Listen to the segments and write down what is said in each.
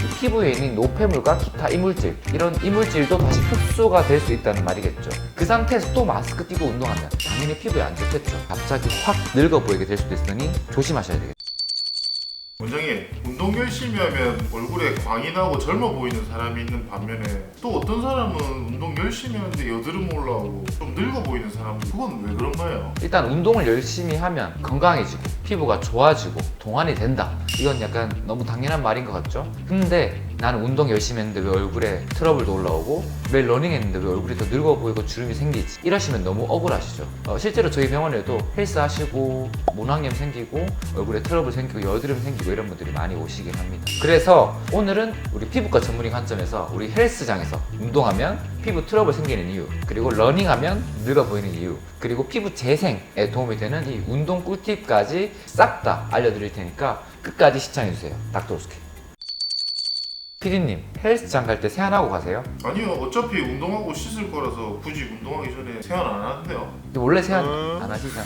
이 피부에 있는 노폐물과 기타 이물질, 이런 이물질도 다시 흡수가 될 수 있다는 말이겠죠. 그 상태에서 또 마스크 끼고 운동하면 당연히 피부에 안 좋겠죠. 갑자기 확 늙어 보이게 될 수도 있으니 조심하셔야 되겠죠. 원장님, 운동 열심히 하면 얼굴에 광이 나고 젊어 보이는 사람이 있는 반면에 또 어떤 사람은 운동 열심히 하는데 여드름 올라오고 좀 늙어 보이는 사람, 그건 왜 그런 거예요? 일단 운동을 열심히 하면 건강해지고 피부가 좋아지고 동안이 된다, 이건 약간 너무 당연한 말인 것 같죠? 근데 나는 운동 열심히 했는데 왜 얼굴에 트러블도 올라오고, 매일 러닝 했는데 왜 얼굴이 더 늙어 보이고 주름이 생기지? 이러시면 너무 억울하시죠. 실제로 저희 병원에도 헬스 하시고 모낭염 생기고 얼굴에 트러블 생기고 여드름 생기고 이런 분들이 많이 오시긴 합니다. 그래서 오늘은 우리 피부과 전문의 관점에서 우리 헬스장에서 운동하면 피부 트러블 생기는 이유, 그리고 러닝하면 늙어 보이는 이유, 그리고 피부 재생에 도움이 되는 이 운동 꿀팁까지 싹 다 알려드릴 테니까 끝까지 시청해주세요. 닥터오스케. 피디님, 헬스장 갈 때 세안하고 가세요? 아니요, 어차피 운동하고 씻을 거라서 굳이 운동하기 전에 세안 안 하는데요. 원래 세안 안 하시잖아요.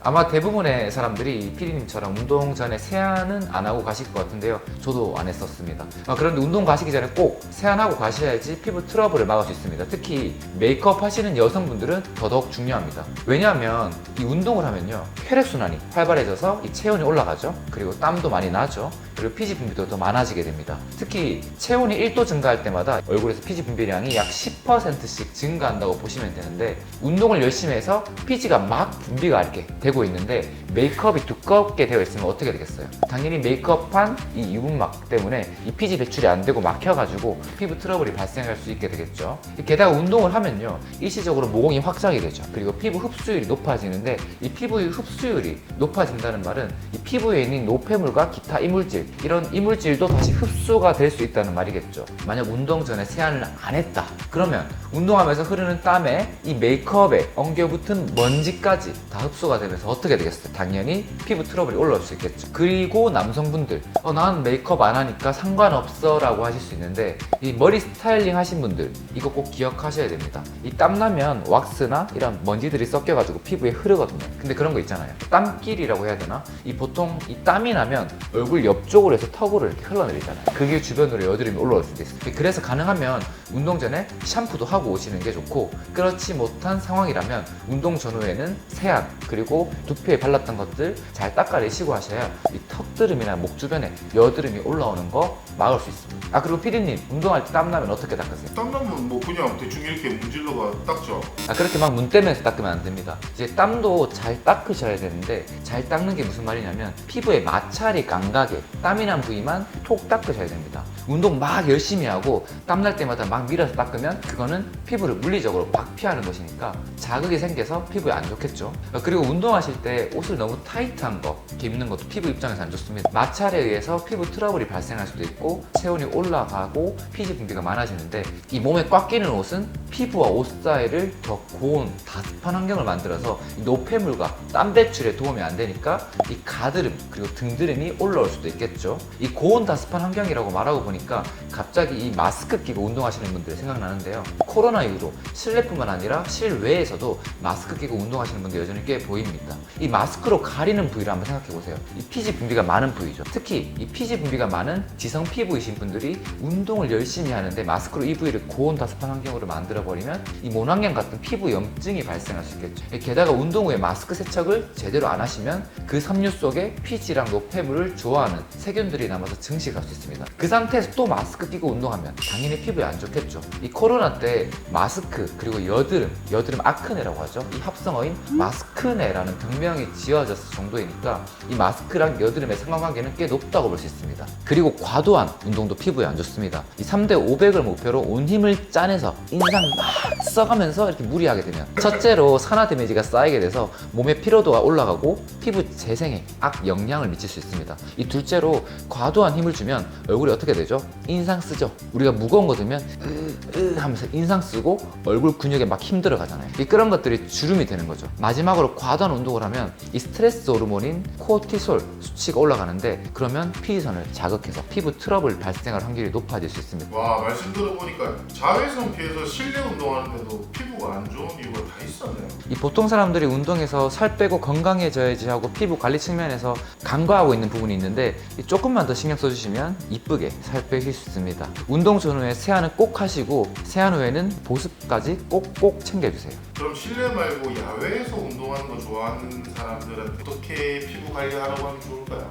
아마 대부분의 사람들이 피디님처럼 운동 전에 세안은 안 하고 가실 것 같은데요. 저도 안 했었습니다. 그런데 운동 가시기 전에 꼭 세안하고 가셔야지 피부 트러블을 막을 수 있습니다. 특히 메이크업 하시는 여성분들은 더더욱 중요합니다. 왜냐하면 이 운동을 하면요, 혈액순환이 활발해져서 이 체온이 올라가죠. 그리고 땀도 많이 나죠. 그리고 피지 분비도 더 많아지게 됩니다. 특히 체온이 1도 증가할 때마다 얼굴에서 피지 분비량이 약 10%씩 증가한다고 보시면 되는데, 운동을 열심히 해서 피지가 막 분비가 이렇게 되고 있는데 메이크업이 두껍게 되어 있으면 어떻게 되겠어요? 당연히 메이크업한 이 유분막 때문에 이 피지 배출이 안 되고 막혀가지고 피부 트러블이 발생할 수 있게 되겠죠. 게다가 운동을 하면요, 일시적으로 모공이 확장이 되죠. 그리고 피부 흡수율이 높아지는데, 이 피부의 흡수율이 높아진다는 말은 이 피부에 있는 노폐물과 기타 이물질, 이런 이물질도 다시 흡수가 될 수 있다는 말이겠죠. 만약 운동 전에 세안을 안 했다 그러면 운동하면서 흐르는 땀에 이 메이크업에 엉겨붙은 먼지까지 다 흡수가 되면서 어떻게 되겠어요? 당연히 피부 트러블이 올라올 수 있겠죠. 그리고 남성분들, 난 메이크업 안 하니까 상관없어 라고 하실 수 있는데, 이 머리 스타일링 하신 분들 이거 꼭 기억하셔야 됩니다. 이 땀나면 왁스나 이런 먼지들이 섞여가지고 피부에 흐르거든요. 근데 그런 거 있잖아요, 땀길이라고 해야 되나? 이 보통 이 땀이 나면 얼굴 옆쪽으로 해서 턱으로 이렇게 흘러내리잖아요. 그게 주변으로 여드름이 올라올 수도 있어요. 그래서 가능하면 운동 전에 샴푸도 하고 오시는 게 좋고, 그렇지 못한 상황이라면 운동 전후에는 세안, 그리고 두피에 발랐던 것들 잘 닦아내시고 하셔야 이 턱드름이나 목 주변에 여드름이 올라오는 거 막을 수 있습니다. 그리고 피디님, 운동할 때 땀나면 어떻게 닦으세요? 땀나면 뭐 그냥 대충 이렇게 문질러가 닦죠. 그렇게 막 문 떼면서 닦으면 안 됩니다. 이제 땀도 잘 닦으셔야 되는데, 잘 닦는 게 무슨 말이냐면 피부에 마찰이 감가게 땀이 난 부위만 톡 닦으셔야 됩니다. 운동 막 열심히 하고 땀날 때마다 막 밀어서 닦으면 그거는 피부를 물리적으로 박피하는 것이니까 자극이 생겨서 피부에 안 좋겠죠. 그리고 운동하실 때 옷을 너무 타이트한 거 이렇게 입는 것도 피부 입장에서 안 좋습니다. 마찰에 의해서 피부 트러블이 발생할 수도 있고 체온이 올라가고 피지 분비가 많아지는데, 이 몸에 꽉 끼는 옷은 피부와 옷 사이를 더 고온 다습한 환경을 만들어서 이 노폐물과 땀 배출에 도움이 안 되니까 이 가드름 그리고 등드름이 올라올 수도 있겠죠. 이 고온 다습한 환경이라고 말하고 보니까 갑자기 이 마스크 끼고 운동하시는 분들 생각나는데요. 코로나 이후로 실내뿐만 아니라 실외에서도 마스크 끼고 운동하시는 분들 여전히 꽤 보입니다. 이 마스크로 가리는 부위를 한번 생각해 보세요. 이 피지 분비가 많은 부위죠. 특히 이 피지 분비가 많은 지성 피부이신 분들이 운동을 열심히 하는데 마스크로 이 부위를 고온 다습한 환경으로 만들어 버리면 이 모낭염 같은 피부 염증이 발생할 수 있겠죠. 게다가 운동 후에 마스크 세척을 제대로 안 하시면 그 섬유 속에 피지랑 노폐물을 좋아하는 세균들이 남아서 증식할 수 있습니다. 그 상태에서 또 마스크 끼고 운동하면 당연히 피부에 안 좋겠죠. 이 코로나 때 마스크 그리고 여드름 아크네라고 하죠. 이 합성어인 마스크네라는 병명이 지어졌을 정도이니까 이 마스크랑 여드름의 상관관계는 꽤 높다고 볼 수 있습니다. 그리고 과도한 운동도 피부에 안 좋습니다. 이 3대 500을 목표로 온 힘을 짜내서 인상 막 써가면서 이렇게 무리하게 되면, 첫째로 산화 데미지가 쌓이게 돼서 몸의 피로도가 올라가고 피부 재생에 악영향을 미칠 수 있습니다. 이 둘째로 과도한 힘을 주면 얼굴이 어떻게 되죠? 인상 쓰죠. 우리가 무거운 거 들면 하면서 인상 쓰고 얼굴 근육에 막 힘들어 가잖아요. 그런 것들이 주름이 되는 거죠. 마지막으로 과도한 운동을 하면 이 스트레스 호르몬인 코르티솔 수치가 올라가는데, 그러면 피지선을 자극해서 피부 트러블 발생할 확률이 높아질 수 있습니다. 와, 말씀 들어보니까 자외선 피해서 실내 운동하는데도 피부가 안 좋은 이유가 다 있었네요. 이 보통 사람들이 운동해서 살 빼고 건강해져야지 하고 피부 관리 측면에서 간과하고 있는 부분이 있는데, 조금만 더 신경 써주시면 이쁘게 살 빼실 수 있습니다. 운동 전후에 세안은 꼭 하시고 세안 후에는 보습까지 꼭꼭 챙겨주세요. 그럼 실내 말고 야외에서 운동하는 거 좋아하는 사람들은 어떻게 피부 관리하라고 하면 좋을까요?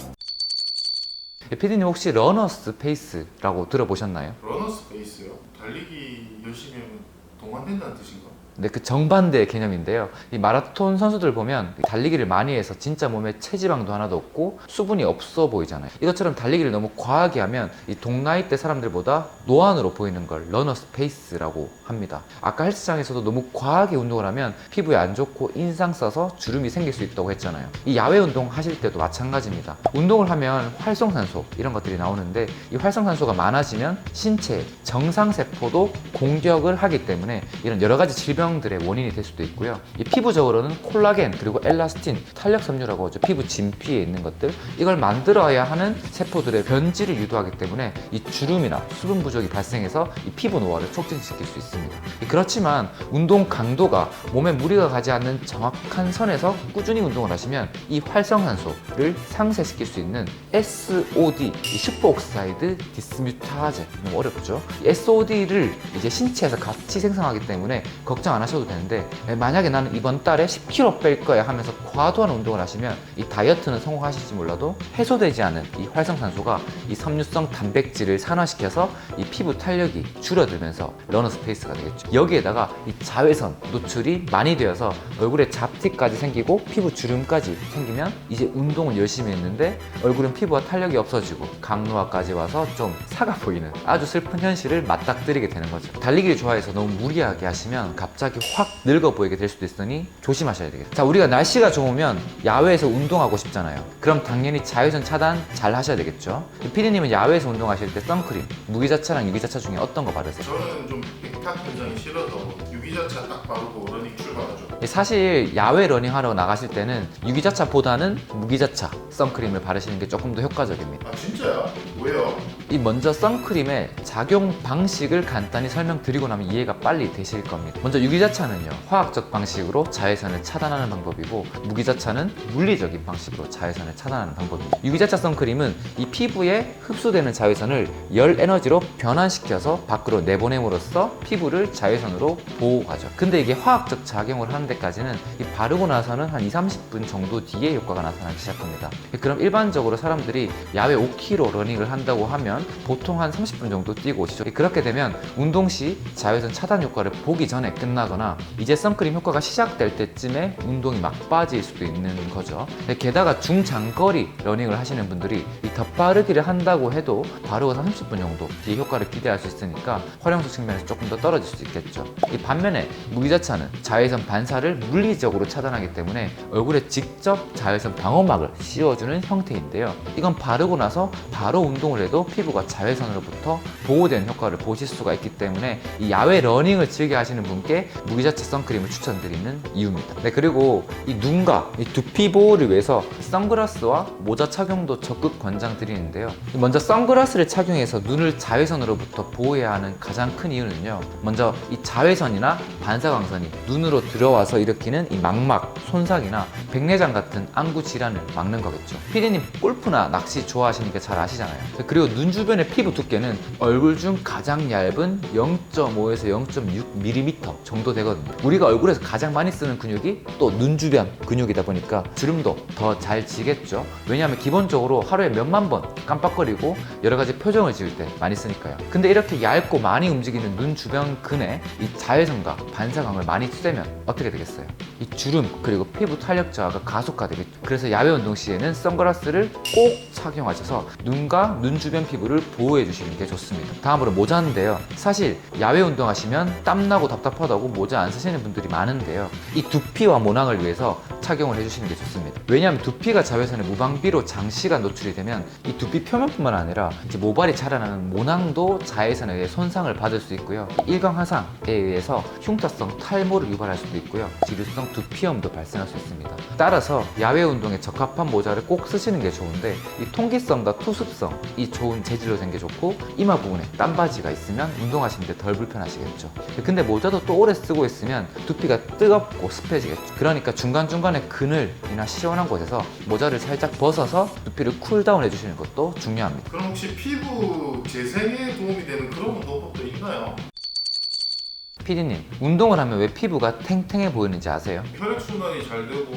피디님 혹시 러너스 페이스라고 들어보셨나요? 러너스 베이스요? 달리기 열심히 하면 동안된다는 뜻인가? 네, 그 정반대의 개념인데요. 이 마라톤 선수들 보면 달리기를 많이 해서 진짜 몸에 체지방도 하나도 없고 수분이 없어 보이잖아요. 이것처럼 달리기를 너무 과하게 하면 이 동나이대 사람들보다 노안으로 보이는 걸 러너스 페이스라고 합니다. 아까 헬스장에서도 너무 과하게 운동을 하면 피부에 안 좋고 인상 써서 주름이 생길 수 있다고 했잖아요. 이 야외 운동 하실 때도 마찬가지입니다. 운동을 하면 활성산소 이런 것들이 나오는데, 이 활성산소가 많아지면 신체 정상세포도 공격을 하기 때문에 이런 여러 가지 질병들의 원인이 될 수도 있고요. 이 피부적으로는 콜라겐 그리고 엘라스틴, 탄력 섬유라고 하죠. 피부 진피에 있는 것들, 이걸 만들어야 하는 세포들의 변질을 유도하기 때문에 이 주름이나 수분 부족이 발생해서 이 피부 노화를 촉진시킬 수 있습니다. 그렇지만 운동 강도가 몸에 무리가 가지 않는 정확한 선에서 꾸준히 운동을 하시면 이 활성산소를 상쇄시킬 수 있는 SOD, 이 슈퍼옥사이드 디스뮤타제, 너무 어렵죠? 이 SOD를 이제 신체에서 같이 생성하기 때문에 걱정 안 하셔도 되는데, 만약에 나는 이번 달에 10kg 뺄 거야 하면서 과도한 운동을 하시면 이 다이어트는 성공하실지 몰라도 해소되지 않은 이 활성산소가 이 섬유성 단백질을 산화시켜서 이 피부 탄력이 줄어들면서 러너스 페이스가 되겠죠. 여기에다가 이 자외선 노출이 많이 되어서 얼굴에 잡티까지 생기고 피부 주름까지 생기면 이제 운동을 열심히 했는데 얼굴은 피부와 탄력이 없어지고 강노화까지 와서 좀 사가 보이는 아주 슬픈 현실을 맞닥뜨리게 되는 거죠. 달리기를 좋아해서 너무 무리하게 하시면 갑자기 확 늙어 보이게 될 수도 있으니 조심하셔야 되겠죠. 자, 우리가 날씨가 좋으면 야외에서 운동하고 싶잖아요. 그럼 당연히 자외선 차단 잘 하셔야 되겠죠. 피디님은 야외에서 운동하실 때 선크림, 무기자차랑 유기자차 중에 어떤 거 바르세요? 저는 좀 백탁 현상이 싫어서 유기자차 딱 바르고 러닝 출발하죠. 사실 야외 러닝하러 나가실 때는 유기자차보다는 무기자차 선크림을 바르시는 게 조금 더 효과적입니다. 아, 진짜요? 왜요? 이 먼저 선크림의 작용 방식을 간단히 설명드리고 나면 이해가 빨리 되실 겁니다. 먼저 유기자차는요, 화학적 방식으로 자외선을 차단하는 방법이고, 무기자차는 물리적인 방식으로 자외선을 차단하는 방법입니다. 유기자차 선크림은 이 피부에 흡수되는 자외선을 열 에너지로 변환시켜서 밖으로 내보냄으로써 피부를 자외선으로 보호하죠. 근데 이게 화학적 작용을 하는 데까지는 이 바르고 나서는 한 20-30분 정도 뒤에 효과가 나타나기 시작합니다. 그럼 일반적으로 사람들이 야외 5km 러닝을 한다고 하면 보통 한 30분 정도 뛰고 오시죠. 그렇게 되면 운동 시 자외선 차단 효과를 보기 전에 끝나거나 이제 선크림 효과가 시작될 때쯤에 운동이 막 빠질 수도 있는 거죠. 게다가 중장거리 러닝을 하시는 분들이 이 덧바르기를 한다고 해도 바르고 30분 정도 뒤에 효과를 기대할 수 있으니까 활용도 측면에서 조금 더 떨어질 수 있겠죠. 이 반면에 무기자차는 자외선 반사를 물리적으로 차단하기 때문에 얼굴에 직접 자외선 방어막을 씌워주는 형태인데요. 이건 바르고 나서 바로 운동을 해도 피부가 자외선으로부터 보호되는 효과를 보실 수가 있기 때문에 이 야외 러닝을 즐겨 하시는 분께 무기자차 선크림을 추천드리는 이유입니다. 네, 그리고 이 눈과 이 두피 보호를 위해서 선글라스와 모자 착용도 적극 권장드리는데요. 먼저 선글라스를 착용해서 눈을 자외선으로부터 보호해야 하는 가장 큰 이유는요, 먼저 이 자외선이나 반사광선이 눈으로 들어와서 일으키는 이 망막, 손상이나 백내장 같은 안구 질환을 막는 거겠죠. 피디님 골프나 낚시 좋아하시니까 잘 아시잖아요. 그리고 눈 주변의 피부 두께는 얼굴 중 가장 얇은 0.5에서 0.6mm 정도 되거든요. 우리가 얼굴에서 가장 많이 쓰는 근육이 또 눈 주변 근육이다 보니까 주름도 더 잘 지겠죠. 왜냐하면 기본적으로 하루에 몇만 번 깜빡거리고 여러 가지 표정을 지을 때 많이 쓰니까요. 근데 이렇게 얇고 많이 움직이는 눈 주변 근에 이 자외선과 반사광을 많이 쐬면 어떻게 되겠어요? 이 주름 그리고 피부 탄력 저하가 가속화되겠죠. 그래서 야외 운동 시에는 선글라스를 꼭 착용하셔서 눈과 눈 주변 피부를 보호해 주시는 게 좋습니다. 다음으로 모자인데요. 사실 야외 운동하시면 땀나고 답답하다고 모자 안 쓰시는 분들이 많은데요. 이 두피와 모낭을 위해서 착용을 해주시는 게 좋습니다. 왜냐하면 두피가 자외선에 무방비로 장시간 노출이 되면 이 두피 표면뿐만 아니라 이제 모발이 자라나는 모낭도 자외선에 의해 손상을 받을 수 있고요. 일광화상에 의해서 흉터성 탈모를 유발할 수도 있고요. 지루성 두피염도 발생할 수 있습니다. 따라서 야외 운동에 적합한 모자를 꼭 쓰시는 게 좋은데 이 통기성과 투습성, 이 좋은 재질로 된 게 좋고 이마 부분에 땀바지가 있으면 운동하시는데 덜 불편하시겠죠. 근데 모자도 또 오래 쓰고 있으면 두피가 뜨겁고 습해지겠죠. 그러니까 중간중간에 그늘이나 시원한 곳에서 모자를 살짝 벗어서 두피를 쿨다운 해주시는 것도 중요합니다. 그럼 혹시 피부 재생에 도움이 되는 그런 운동법도 있나요? 피디님, 운동을 하면 왜 피부가 탱탱해 보이는지 아세요? 혈액순환이 잘 되고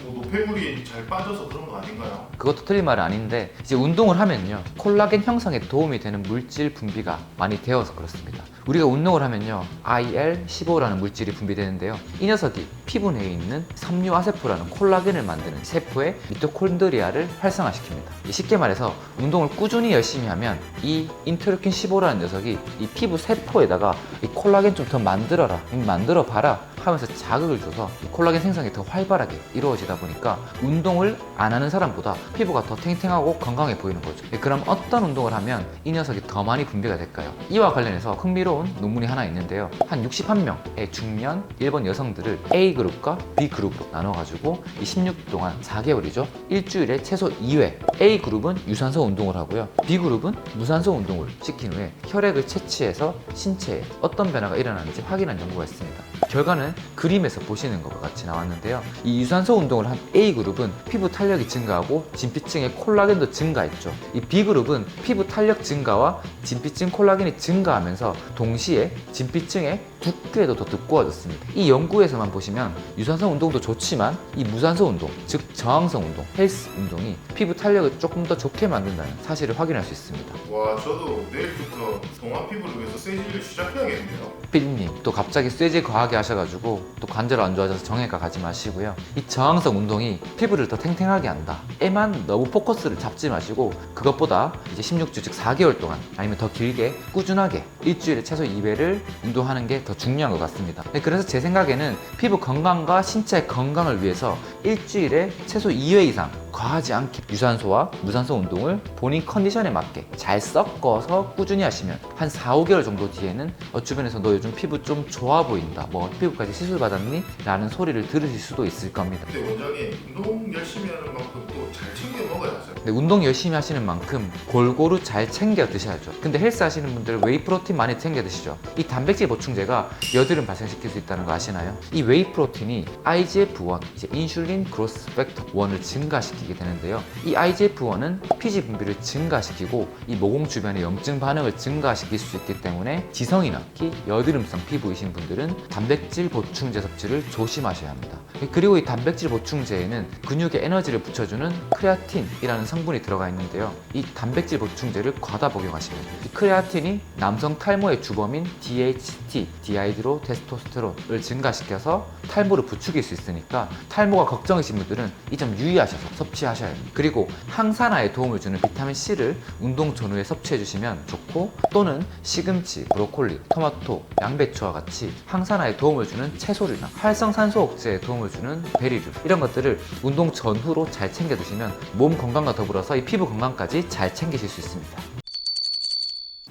뭐 노폐물이 잘 빠져서 그런 거 아닌가요? 그것도 틀린 말은 아닌데 이제 운동을 하면요 콜라겐 형성에 도움이 되는 물질 분비가 많이 되어서 그렇습니다. 우리가 운동을 하면요 IL-15라는 물질이 분비되는데요, 이 녀석이 피부 내에 있는 섬유아세포라는 콜라겐을 만드는 세포의 미토콘드리아를 활성화시킵니다. 쉽게 말해서 운동을 꾸준히 열심히 하면 이 인터루킨 15라는 녀석이 이 피부 세포에다가 이 콜라겐 좀 더 만들어라, 만들어 봐라 하면서 자극을 줘서 콜라겐 생성이 더 활발하게 이루어지다 보니까 운동을 안 하는 사람보다 피부가 더 탱탱하고 건강해 보이는 거죠. 그럼 어떤 운동을 하면 이 녀석이 더 많이 분비가 될까요? 이와 관련해서 흥미로운 논문이 하나 있는데요, 한 61명의 중년 일본 여성들을 A그룹과 B그룹으로 나눠가지고 이 16주 동안 4개월이죠 일주일에 최소 2회 A그룹은 유산소 운동을 하고요, B그룹은 무산소 운동을 시킨 후에 혈액을 채취해서 신체에 어떤 변화가 일어나는지 확인한 연구가 있습니다. 결과는 그림에서 보시는 것과 같이 나왔는데요, 이 유산소 운동을 한 A그룹은 피부 탄력이 증가하고 진피층의 콜라겐도 증가했죠. 이 B그룹은 피부 탄력 증가와 진피층 콜라겐이 증가하면서 동시에 진피층의 두께도 더 두꺼워졌습니다. 이 연구에서만 보시면 유산소 운동도 좋지만 이 무산소 운동, 즉 저항성 운동, 헬스 운동이 피부 탄력을 조금 더 좋게 만든다는 사실을 확인할 수 있습니다. 와, 저도 내일부터 동안 피부를 위해서 세질을 시작해야겠네요. 피디님 또 갑자기 쇠질 과하게 하셔가지고 또 관절 안 좋아져서 정형외과 가지 마시고요, 이 저항성 운동이 피부를 더 탱탱하게 한다 에만 너무 포커스를 잡지 마시고 그것보다 이제 16주 즉 4개월 동안 아니면 더 길게 꾸준하게 일주일에 최소 2회를 운동하는 게 더 중요한 것 같습니다. 그래서 제 생각에는 피부 건강과 신체 건강을 위해서 일주일에 최소 2회 이상 과하지 않게 유산소와 무산소 운동을 본인 컨디션에 맞게 잘 섞어서 꾸준히 하시면 한 4, 5개월 정도 뒤에는 주변에서 너 요즘 피부 좀 좋아 보인다, 뭐 피부까지 시술 받았니? 라는 소리를 들으실 수도 있을 겁니다. 근데 원장님, 운동 열심히 하는 만큼 또 잘 챙겨 먹어야죠. 근데 운동 열심히 하시는 만큼 골고루 잘 챙겨 드셔야죠. 근데 헬스 하시는 분들 웨이 프로틴 많이 챙겨 드시죠. 이 단백질 보충제가 여드름 발생시킬 수 있다는 거 아시나요? 이 웨이 프로틴이 IGF-1, 이제 인슐린 그로스 팩터 1을 증가시키게 되는데요, 이 IGF-1은 피지 분비를 증가시키고 이 모공 주변의 염증 반응을 증가시킬 수 있기 때문에 지성이나 특히 여드름성 피부이신 분들은 단백질 보충제 섭취를 조심하셔야 합니다. 그리고 이 단백질 보충제에는 근육에 에너지를 붙여주는 크레아틴이라는 성분이 들어가 있는데요, 이 단백질 보충제를 과다 복용하시면 이 크레아틴이 남성 탈모의 주범인 DHT, 디하이드로 테스토스테론을 증가시켜서 탈모를 부추길 수 있으니까 탈모가 걱정이신 분들은 이 점 유의하셔서 섭취하셔야 합니다. 그리고 항산화에 도움을 주는 비타민C를 운동 전후에 섭취해 주시면 좋고, 또는 시금치, 브로콜리, 토마토, 양배추와 같이 항산화에 도움을 주는 채소류나 활성산소 억제에 도움을 주는 베리류, 이런 것들을 운동 전후로 잘 챙겨 드시면 몸 건강과 더불어서 이 피부 건강까지 잘 챙기실 수 있습니다.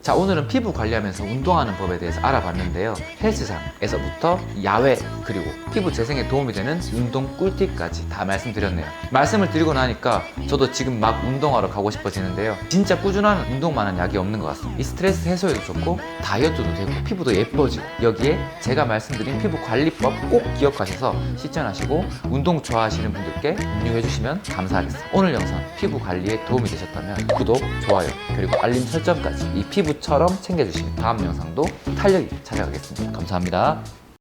자, 오늘은 피부 관리하면서 운동하는 법에 대해서 알아봤는데요, 헬스장에서부터 야외 그리고 피부 재생에 도움이 되는 운동 꿀팁까지 다 말씀드렸네요. 말씀을 드리고 나니까 저도 지금 막 운동하러 가고 싶어지는데요, 진짜 꾸준한 운동만한 약이 없는 것 같습니다. 이 스트레스 해소에도 좋고 다이어트도 되고 피부도 예뻐지고, 여기에 제가 말씀드린 피부 관리법 꼭 기억하셔서 실천하시고 운동 좋아하시는 분들께 공유해 주시면 감사하겠습니다. 오늘 영상 피부 관리에 도움이 되셨다면 구독, 좋아요 그리고 알림 설정까지 이 피부처럼 챙겨주시면 다음 영상도 탄력이 찾아가겠습니다. 감사합니다.